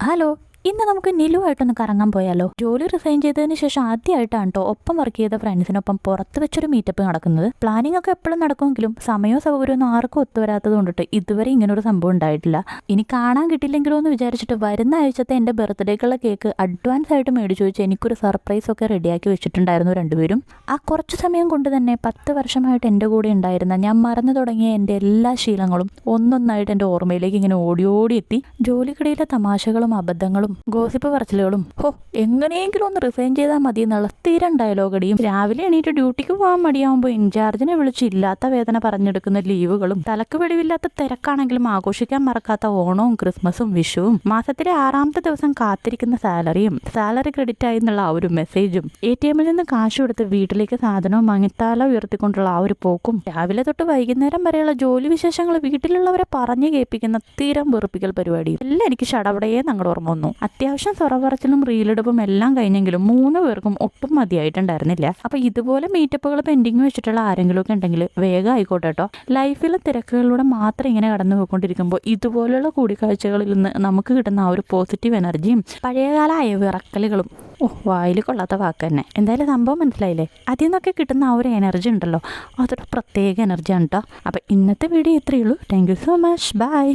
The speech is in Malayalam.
ഹലോ, ഇന്ന് നമുക്ക് നിലുവായിട്ടൊന്ന് കറങ്ങാൻ പോയാലോ? ജോലി റിസൈൻ ചെയ്തതിന് ശേഷം ആദ്യമായിട്ടാണ് കേട്ടോ ഒപ്പം വർക്ക് ചെയ്ത ഫ്രണ്ട്സിനൊപ്പം പുറത്ത് വെച്ചൊരു മീറ്റപ്പ് നടക്കുന്നത്. പ്ലാനിങ് ഒക്കെ എപ്പോഴും നടക്കുമെങ്കിലും സമയവും സൗകര്യവും ഒന്നും ആർക്കും ഒത്തുവരാത്തത് കൊണ്ടിട്ട് ഇതുവരെ ഇങ്ങനൊരു സംഭവം ഉണ്ടായിട്ടില്ല. ഇനി കാണാൻ കിട്ടില്ലെങ്കിലോ എന്ന് വിചാരിച്ചിട്ട് വരുന്ന ആഴ്ചത്തെ എൻ്റെ ബർത്ത്ഡേക്കുള്ള കേക്ക് അഡ്വാൻസ് ആയിട്ട് മേടിച്ചു വെച്ച് എനിക്കൊരു സർപ്രൈസ് ഒക്കെ റെഡിയാക്കി വെച്ചിട്ടുണ്ടായിരുന്നു രണ്ടുപേരും. ആ കുറച്ച് സമയം കൊണ്ട് തന്നെ 10 വർഷമായിട്ട് എൻ്റെ കൂടെ ഉണ്ടായിരുന്ന ഞാൻ മറന്നു തുടങ്ങിയ എൻ്റെ എല്ലാ ശീലങ്ങളും ഒന്നൊന്നായിട്ട് എൻ്റെ ഓർമ്മയിലേക്ക് ഇങ്ങനെ ഓടി ഓടി എത്തി. ജോലിക്കിടയിലെ തമാശകളും അബദ്ധങ്ങളും ഗോസിപ്പ് പറച്ചിലുകളും എങ്ങനെയെങ്കിലും ഒന്ന് റിസൈൻ ചെയ്താൽ മതി എന്നുള്ള സ്ഥിരം ഡയലോഗടിയും, രാവിലെ എണീറ്റ് ഡ്യൂട്ടിക്ക് പോകാൻ മടിയാവുമ്പോൾ ഇൻചാർജിനെ വിളിച്ച് ഇല്ലാത്ത വേദന പറഞ്ഞെടുക്കുന്ന ലീവുകളും, തലക്ക് വെളിവില്ലാത്ത തിരക്കാണെങ്കിലും ആഘോഷിക്കാൻ മറക്കാത്ത ഓണവും ക്രിസ്മസും വിഷുവും, മാസത്തിലെ 6ാമത്തെ ദിവസം കാത്തിരിക്കുന്ന സാലറിയും, സാലറി ക്രെഡിറ്റ് ആയി എന്നുള്ള ആ ഒരു മെസ്സേജും, ATM നിന്ന് കാശ് കൊടുത്ത് വീട്ടിലേക്ക് സാധനവും വാങ്ങി തല ഉയർത്തിക്കൊണ്ടുള്ള ആ ഒരു പോക്കും, രാവിലെ തൊട്ട് വൈകുന്നേരം വരെയുള്ള ജോലി വിശേഷങ്ങൾ വീട്ടിലുള്ളവരെ പറഞ്ഞു കേൾപ്പിക്കുന്ന തീരം വെറുപ്പിക്കൽ പരിപാടി എല്ലാം എനിക്ക് ഷടപടയെ ഞങ്ങളുടെ ഓർമ്മ വന്നു. അത്യാവശ്യം സൊറപറച്ചിലും റീലെടുപ്പും എല്ലാം കഴിഞ്ഞെങ്കിലും 3 പേർക്കും ഒട്ടും മതിയായിട്ടുണ്ടായിരുന്നില്ല. അപ്പൊ ഇതുപോലെ മീറ്റപ്പുകൾ പെൻഡിങ് വെച്ചിട്ടുള്ള ആരെങ്കിലും ഒക്കെ ഉണ്ടെങ്കിൽ വേഗം ആയിക്കോട്ടെ കേട്ടോ. ലൈഫിലെ തിരക്കുകളിലൂടെ മാത്രം ഇങ്ങനെ കടന്നു പോയിക്കൊണ്ടിരിക്കുമ്പോൾ ഇതുപോലുള്ള കൂടിക്കാഴ്ചകളിൽ നിന്ന് നമുക്ക് കിട്ടുന്ന ആ ഒരു പോസിറ്റീവ് എനർജിയും പഴയകാല അയവിറക്കലുകളും വായിൽ കൊള്ളാത്ത വാക്ക് തന്നെ. എന്തായാലും സംഭവം മനസ്സിലായില്ലേ? അതിൽ നിന്നൊക്കെ കിട്ടുന്ന ആ ഒരു എനർജി ഉണ്ടല്ലോ, അതൊരു പ്രത്യേക എനർജിയാണ് കേട്ടോ. അപ്പം ഇന്നത്തെ വീഡിയോ ഇത്രയേ ഉള്ളൂ. Thank you so much. By.